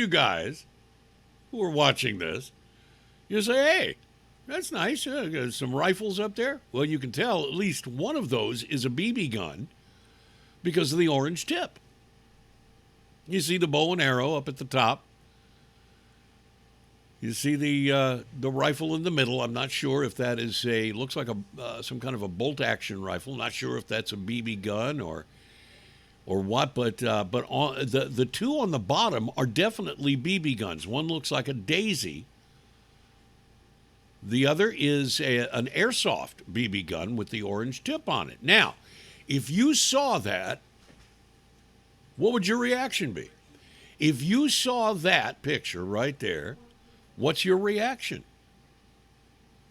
you guys who are watching this, you say, hey, that's nice. Got some rifles up there. Well, you can tell at least one of those is a BB gun because of the orange tip. You see the bow and arrow up at the top. You see the rifle in the middle. I'm not sure if that is looks like some kind of a bolt action rifle. Not sure if that's a BB gun or what, but on the two on the bottom are definitely BB guns. One looks like a daisy. The other is an airsoft BB gun with the orange tip on it. Now, if you saw that, what would your reaction be? If you saw that picture right there, what's your reaction?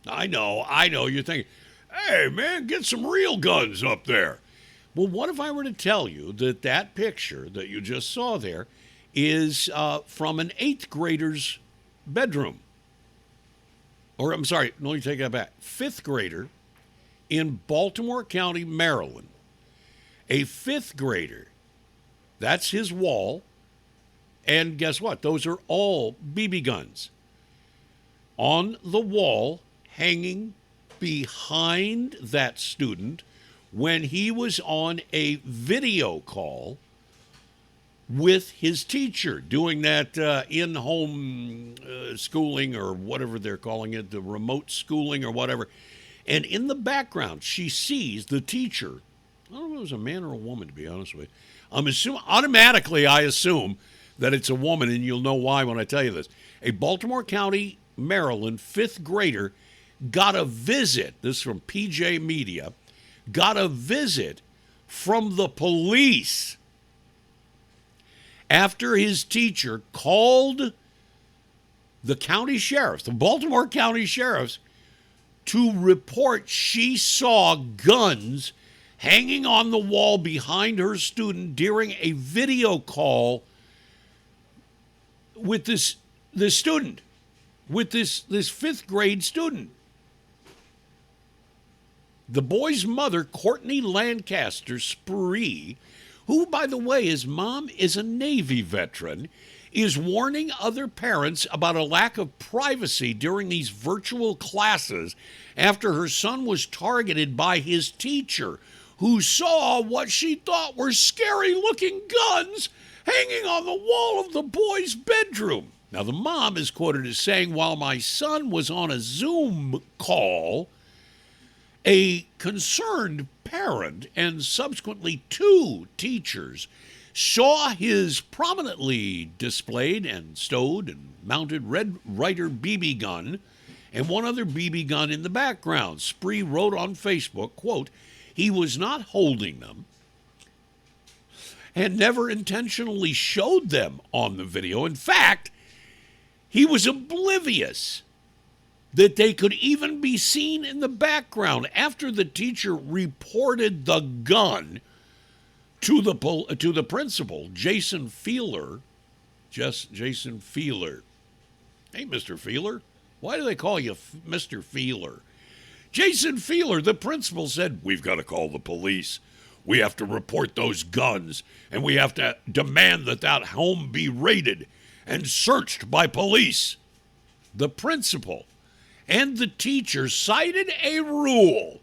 I know. You're thinking, hey, man, get some real guns up there. Well, what if I were to tell you that picture that you just saw there is from an 8th grader's bedroom? Or, I'm sorry, no, you take that back. 5th grader in Baltimore County, Maryland. A 5th grader. That's his wall. And guess what? Those are all BB guns. On the wall, hanging behind that student when he was on a video call with his teacher, doing that in-home schooling or whatever they're calling it, the remote schooling or whatever. And in the background, she sees the teacher. I don't know if it was a man or a woman, to be honest with you. I assume that it's a woman, and you'll know why when I tell you this. A Baltimore County, Maryland 5th grader got a visit, this is from PJ Media, got a visit from the police after his teacher called the county sheriff, the Baltimore County sheriffs, to report she saw guns hanging on the wall behind her student during a video call with this student, with this 5th grade student. The boy's mother, Courtney Lancaster Spree, who, by the way, his mom is a Navy veteran, is warning other parents about a lack of privacy during these virtual classes after her son was targeted by his teacher, who saw what she thought were scary-looking guns hanging on the wall of the boy's bedroom. Now, the mom is quoted as saying, while my son was on a Zoom call, a concerned parent and subsequently 2 teachers saw his prominently displayed and stowed and mounted Red Ryder BB gun and one other BB gun in the background. Spree wrote on Facebook, quote, he was not holding them and never intentionally showed them on the video. In fact, he was oblivious that they could even be seen in the background after the teacher reported the gun to the principal, Jason Feeler. Jason Feeler. Hey, Mr. Feeler. Why do they call you Mr. Feeler? Jason Feeler, the principal, said, we've got to call the police. We have to report those guns, and we have to demand that home be raided and searched by police. The principal and the teacher cited a rule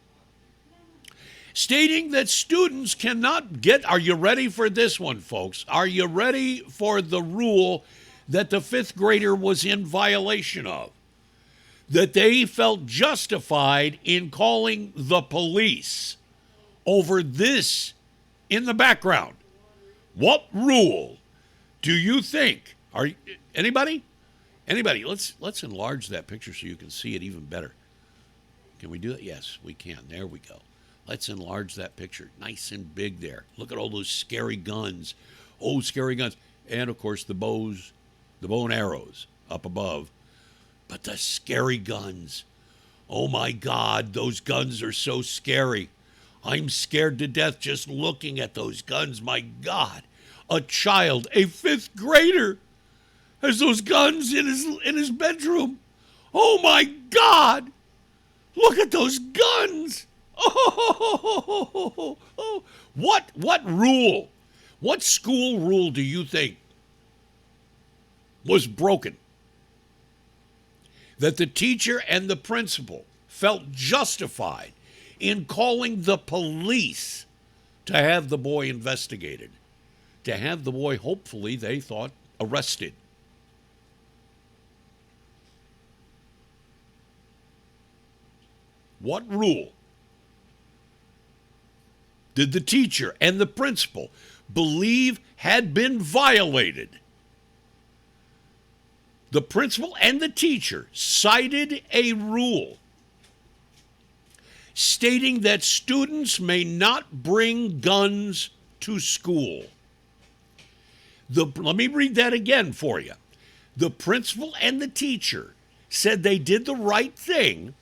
stating that students cannot get, are you ready for this one, folks? Are you ready for the rule that the 5th grader was in violation of? That they felt justified in calling the police over this in the background. What rule do you think? Anybody? Let's enlarge that picture so you can see it even better. Can we do it? Yes, we can. There we go. Let's enlarge that picture. Nice and big there. Look at all those scary guns. Oh, scary guns. And, of course, the bow and arrows up above. But the scary guns. Oh, my God, those guns are so scary. I'm scared to death just looking at those guns. My God, a child, a 5th grader, has those guns in his bedroom. Oh, my God, look at those guns. Oh, what rule? What school rule do you think was broken, that the teacher and the principal felt justified in calling the police to have the boy investigated, to have the boy, hopefully, they thought, arrested. What rule did the teacher and the principal believe had been violated? The principal and the teacher cited a rule stating that students may not bring guns to school. Let me read that again for you. The principal and the teacher said they did the right thing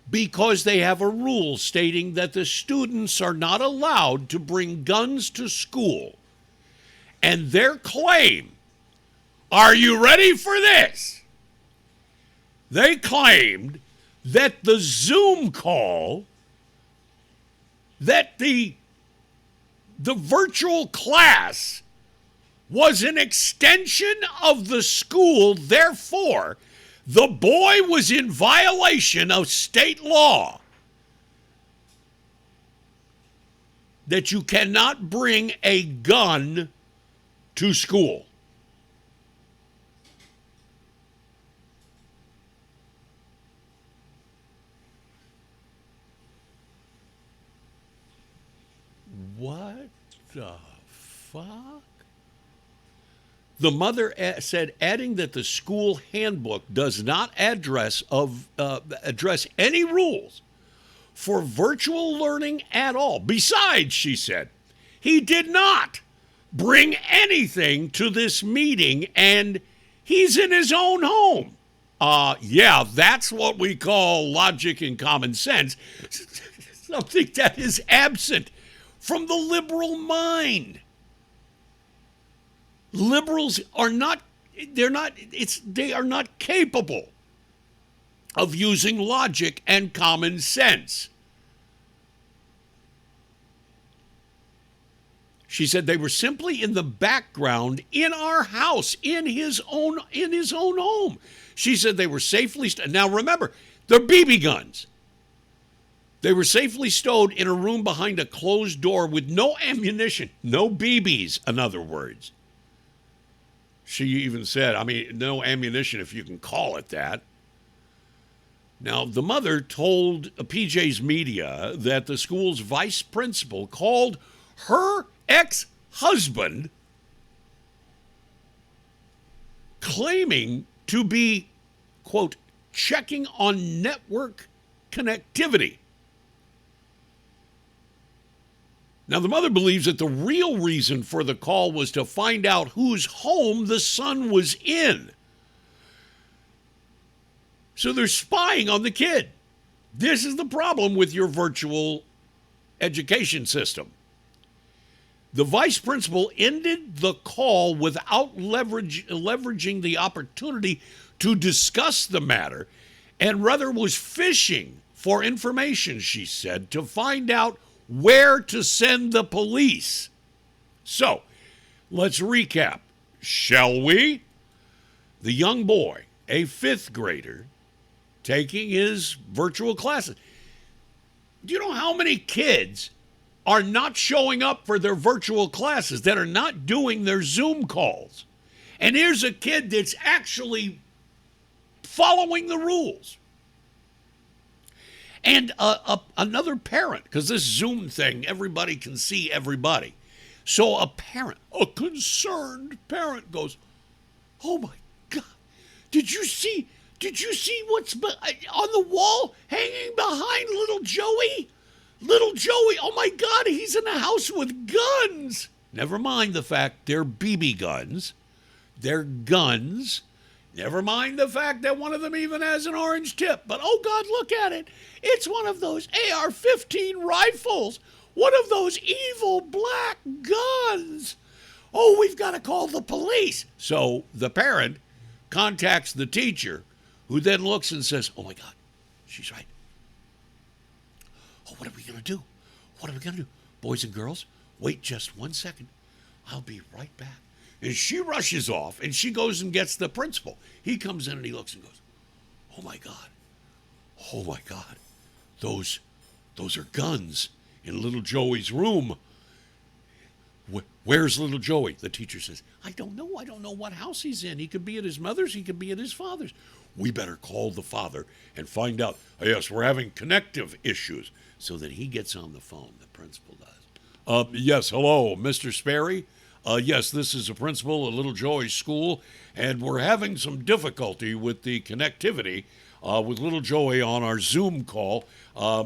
because they have a rule stating that the students are not allowed to bring guns to school. And their claim, are you ready for this? They claimed that the Zoom call, that the virtual class was an extension of the school. Therefore, the boy was in violation of state law that you cannot bring a gun to school. What the fuck? The mother said, adding that the school handbook does not address any rules for virtual learning at all. Besides, she said, he did not bring anything to this meeting, and he's in his own home. Yeah, that's what we call logic and common sense. Something that is absent from the liberal mind. Liberals are not capable of using logic and common sense. She said they were simply in the background in our house, in his own home. She said they were safely now remember, they're BB guns. They were safely stowed in a room behind a closed door with no ammunition, no BBs, in other words. She even said, no ammunition, if you can call it that. Now, the mother told PJ's Media that the school's vice principal called her ex-husband, claiming to be, quote, checking on network connectivity. Now, the mother believes that the real reason for the call was to find out whose home the son was in. So they're spying on the kid. This is the problem with your virtual education system. The vice principal ended the call without leveraging the opportunity to discuss the matter, and rather was fishing for information, she said, to find out where to send the police. So, let's recap, shall we? The young boy, a 5th grader, taking his virtual classes. Do you know how many kids are not showing up for their virtual classes, that are not doing their Zoom calls? And here's a kid that's actually following the rules. And another parent, because this Zoom thing, everybody can see everybody. So a concerned parent goes, oh my God, did you see what's on the wall hanging behind little Joey? Little Joey, oh my God, he's in a house with guns. Never mind the fact they're BB guns. They're guns. Never mind the fact that one of them even has an orange tip. But, oh, God, look at it. It's one of those AR-15 rifles. One of those evil black guns. Oh, we've got to call the police. So the parent contacts the teacher, who then looks and says, oh, my God, she's right. Oh, what are we going to do? What are we going to do? Boys and girls, wait just 1 second. I'll be right back. And she rushes off, and she goes and gets the principal. He comes in, and he looks and goes, oh, my God. Oh, my God. Those are guns in little Joey's room. Where's little Joey? The teacher says, I don't know. I don't know what house he's in. He could be at his mother's. He could be at his father's. We better call the father and find out. Oh, yes, we're having connective issues. So that he gets on the phone, the principal does. Yes, hello, Mr. Sperry. Yes, this is a principal at little Joey's school, and we're having some difficulty with the connectivity with little Joey on our Zoom call.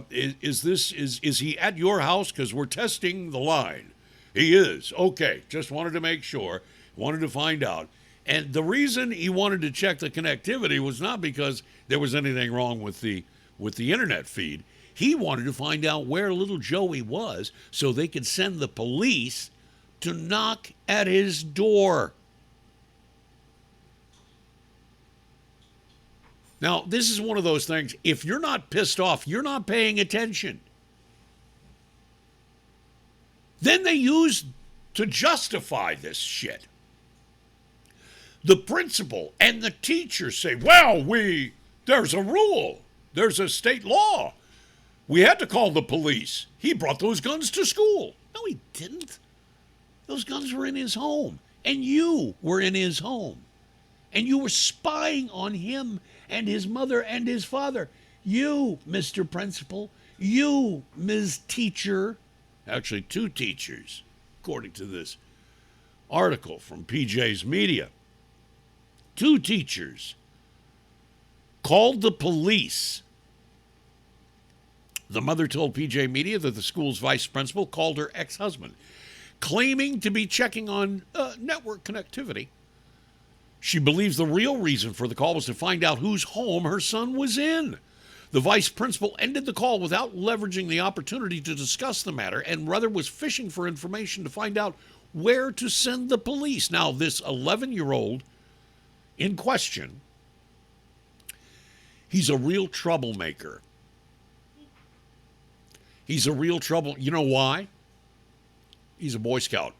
Is he at your house? Because we're testing the line. He is. Okay, just wanted to make sure, wanted to find out. And the reason he wanted to check the connectivity was not because there was anything wrong with the internet feed. He wanted to find out where little Joey was so they could send the police to knock at his door. Now, this is one of those things, if you're not pissed off, you're not paying attention. Then they use to justify this shit. The principal and the teacher say, well, there's a rule. There's a state law. We had to call the police. He brought those guns to school. No, he didn't. Those guns were in his home. And you were in his home. And you were spying on him and his mother and his father. You, Mr. Principal. You, Ms. Teacher. Actually, two teachers, according to this article from PJ's Media. Two teachers called the police. The mother told PJ Media that the school's vice principal called her ex-husband, claiming to be checking on network connectivity. She believes the real reason for the call was to find out whose home her son was in. The vice principal ended the call without leveraging the opportunity to discuss the matter and rather was fishing for information to find out where to send the police. Now, this 11-year-old in question, he's a real troublemaker. He's a real trouble. You know why? He's a Boy Scout.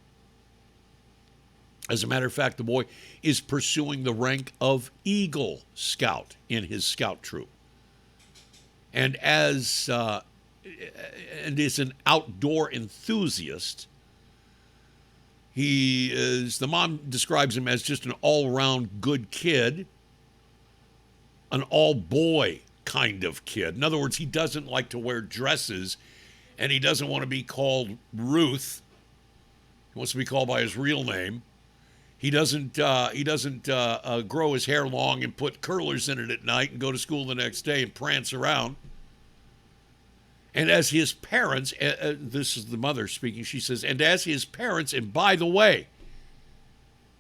As a matter of fact, the boy is pursuing the rank of Eagle Scout in his scout troop. And is an outdoor enthusiast. The mom describes him as just an all-around good kid, an all-boy kind of kid. In other words, he doesn't like to wear dresses, and he doesn't want to be called Ruth. He wants to be called by his real name. He doesn't grow his hair long and put curlers in it at night and go to school the next day and prance around. And as his parents, this is the mother speaking, she says, and as his parents, and by the way,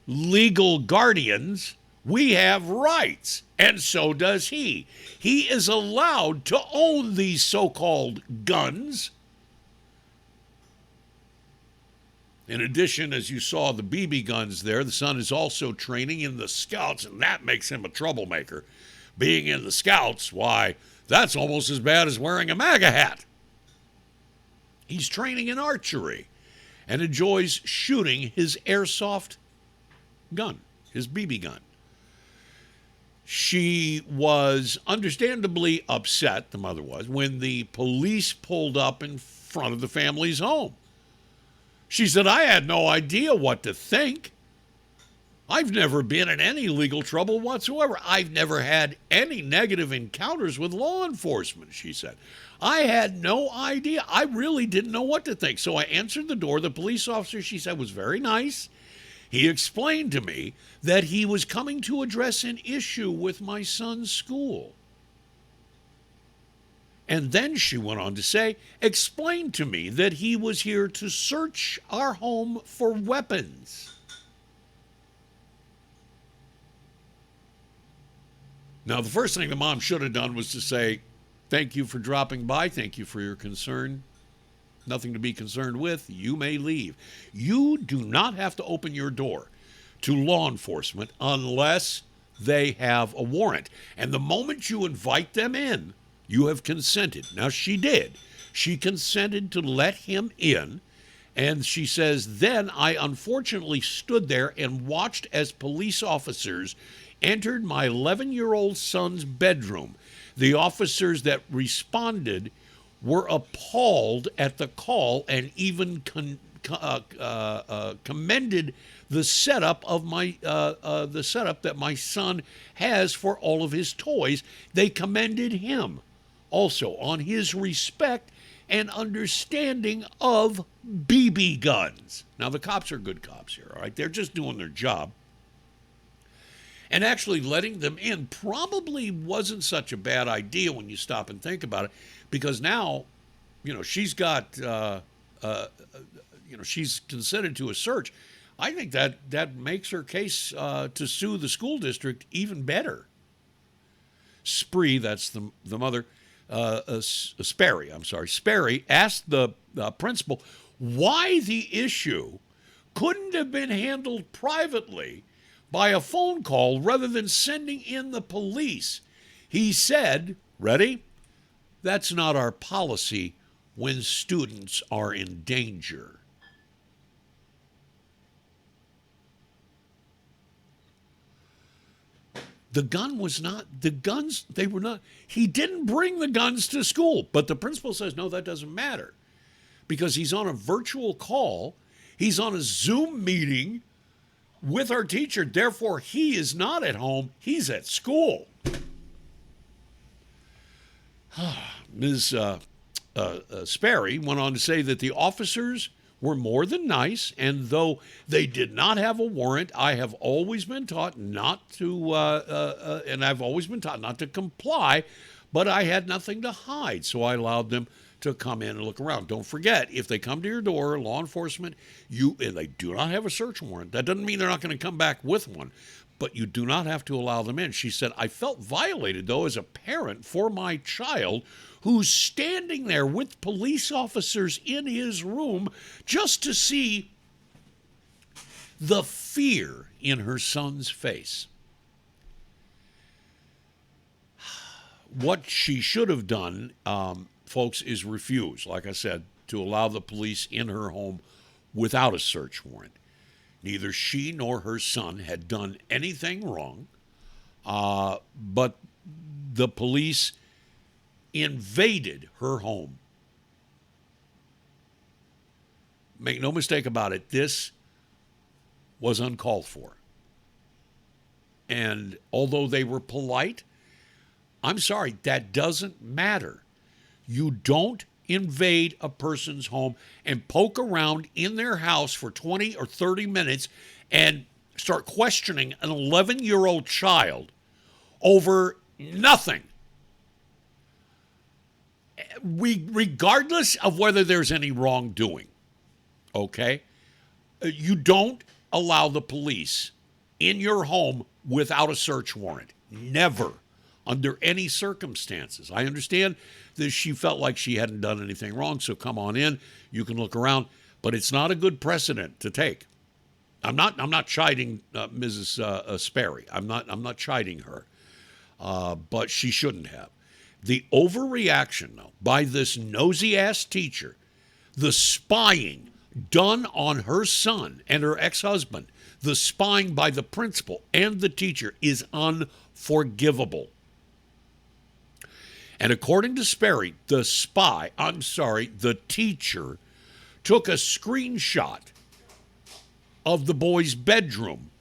legal guardians, we have rights, and so does he. He is allowed to own these so-called guns. In addition, as you saw the BB guns there, the son is also training in the Scouts, and that makes him a troublemaker. Being in the Scouts, why, that's almost as bad as wearing a MAGA hat. He's training in archery and enjoys shooting his airsoft gun, his BB gun. She was understandably upset, the mother was, when the police pulled up in front of the family's home. She said, I had no idea what to think. I've never been in any legal trouble whatsoever. I've never had any negative encounters with law enforcement, she said. I had no idea. I really didn't know what to think. So I answered the door. The police officer, she said, was very nice. He explained to me that he was coming to address an issue with my son's school. And then she went on to say, explained to me that he was here to search our home for weapons. Now, the first thing the mom should have done was to say, thank you for dropping by. Thank you for your concern. Nothing to be concerned with. You may leave. You do not have to open your door to law enforcement unless they have a warrant. And the moment you invite them in, you have consented. Now, she did. She consented to let him in And she says, then I unfortunately stood there and watched as police officers entered my 11-year-old son's bedroom. The officers that responded were appalled at the call and even commended the setup of the setup that my son has for all of his toys. They commended him also on his respect and understanding of BB guns. Now, the cops are good cops here, all right? They're just doing their job. And actually letting them in probably wasn't such a bad idea when you stop and think about it, because now, she's got, she's consented to a search. I think that makes her case to sue the school district even better. Spree, that's the mother, Sperry asked the principal why the issue couldn't have been handled privately by a phone call rather than sending in the police. He said, ready? That's not our policy when students are in danger. The guns, he didn't bring the guns to school. But the principal says, no, that doesn't matter. Because he's on a virtual call, he's on a Zoom meeting with our teacher. Therefore, he is not at home, he's at school. Ms. Sperry went on to say that the officers were more than nice, and though they did not have a warrant, I have always been taught not to, comply, but I had nothing to hide, so I allowed them to come in and look around. Don't forget, if they come to your door, law enforcement, and they do not have a search warrant, that doesn't mean they're not going to come back with one, but you do not have to allow them in. She said, I felt violated, though, as a parent for my child who's standing there with police officers in his room just to see the fear in her son's face. What she should have done, folks, is refuse, like I said, to allow the police in her home without a search warrant. Neither she nor her son had done anything wrong, but the police invaded her home. Make no mistake about it, this was uncalled for. And although they were polite, I'm sorry, that doesn't matter. You don't invade a person's home and poke around in their house for 20 or 30 minutes and start questioning an 11-year-old child over nothing. Regardless of whether there's any wrongdoing, okay? You don't allow the police in your home without a search warrant. Never, under any circumstances. I understand that she felt like she hadn't done anything wrong, so come on in. You can look around, but it's not a good precedent to take. I'm not chiding Mrs. Sperry. I'm not chiding her, but she shouldn't have. The overreaction, though, by this nosy-ass teacher, the spying done on her son and her ex-husband, the spying by the principal and the teacher is unforgivable. And according to Sperry, the teacher took a screenshot of the boy's bedroom,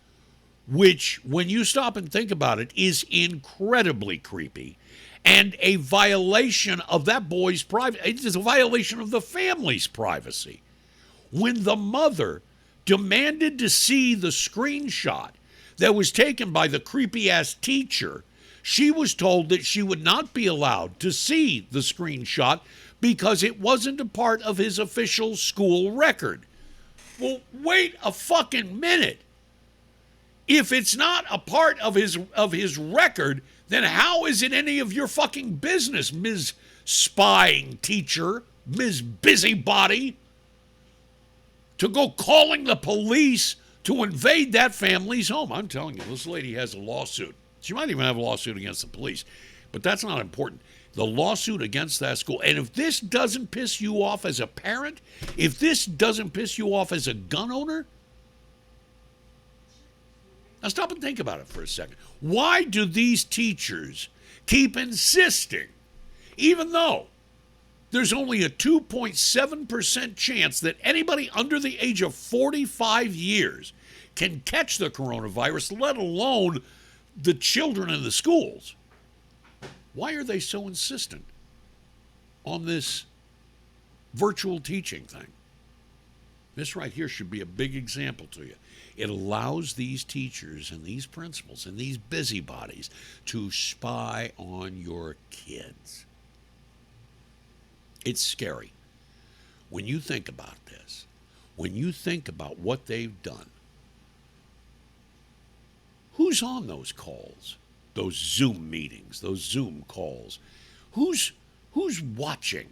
which, when you stop and think about it, is incredibly creepy and a violation of that boy's privacy. It is a violation of the family's privacy. When the mother demanded to see the screenshot that was taken by the creepy-ass teacher, she was told that she would not be allowed to see the screenshot because it wasn't a part of his official school record. Well, wait a fucking minute. If it's not a part of his record, then how is it any of your fucking business, Ms. Spying Teacher, Ms. Busybody, to go calling the police to invade that family's home? I'm telling you, this lady has a lawsuit. She might even have a lawsuit against the police. But that's not important. The lawsuit against that school. And if this doesn't piss you off as a parent, if this doesn't piss you off as a gun owner, now stop and think about it for a second. Why do these teachers keep insisting, even though there's only a 2.7% chance that anybody under the age of 45 years can catch the coronavirus, let alone the children in the schools? Why are they so insistent on this virtual teaching thing? This right here should be a big example to you. It allows these teachers and these principals and these busybodies to spy on your kids. It's scary. When you think about this, when you think about what they've done, who's on those calls? Those Zoom meetings, those Zoom calls. Who's watching?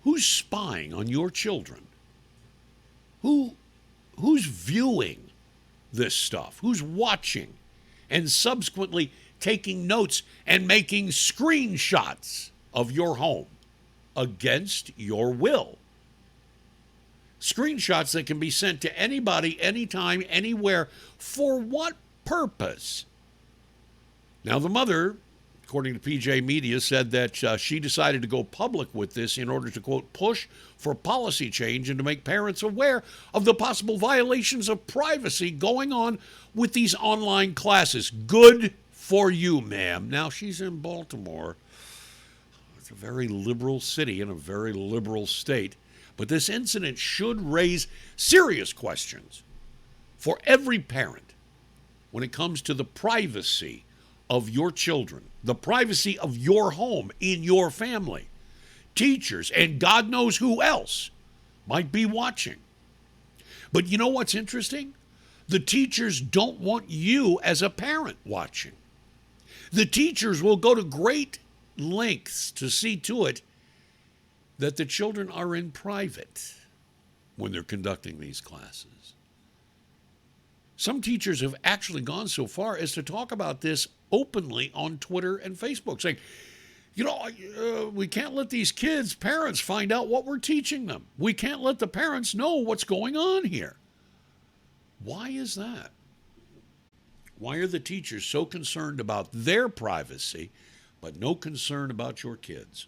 Who's spying on your children? Who's viewing this stuff? Who's watching and subsequently taking notes and making screenshots of your home against your will? Screenshots that can be sent to anybody, anytime, anywhere. For what purpose? Now, the mother, according to PJ Media, said that she decided to go public with this in order to, quote, push for policy change and to make parents aware of the possible violations of privacy going on with these online classes. Good for you, ma'am. Now, she's in Baltimore. It's a very liberal city in a very liberal state. But this incident should raise serious questions for every parent when it comes to the privacy of your children, the privacy of your home, in your family. Teachers, and God knows who else, might be watching. But you know what's interesting? The teachers don't want you as a parent watching. The teachers will go to great lengths to see to it that the children are in private when they're conducting these classes. Some teachers have actually gone so far as to talk about this openly on Twitter and Facebook, saying, we can't let these kids' parents find out what we're teaching them. We can't let the parents know what's going on here. Why is that? Why are the teachers so concerned about their privacy, but no concern about your kids?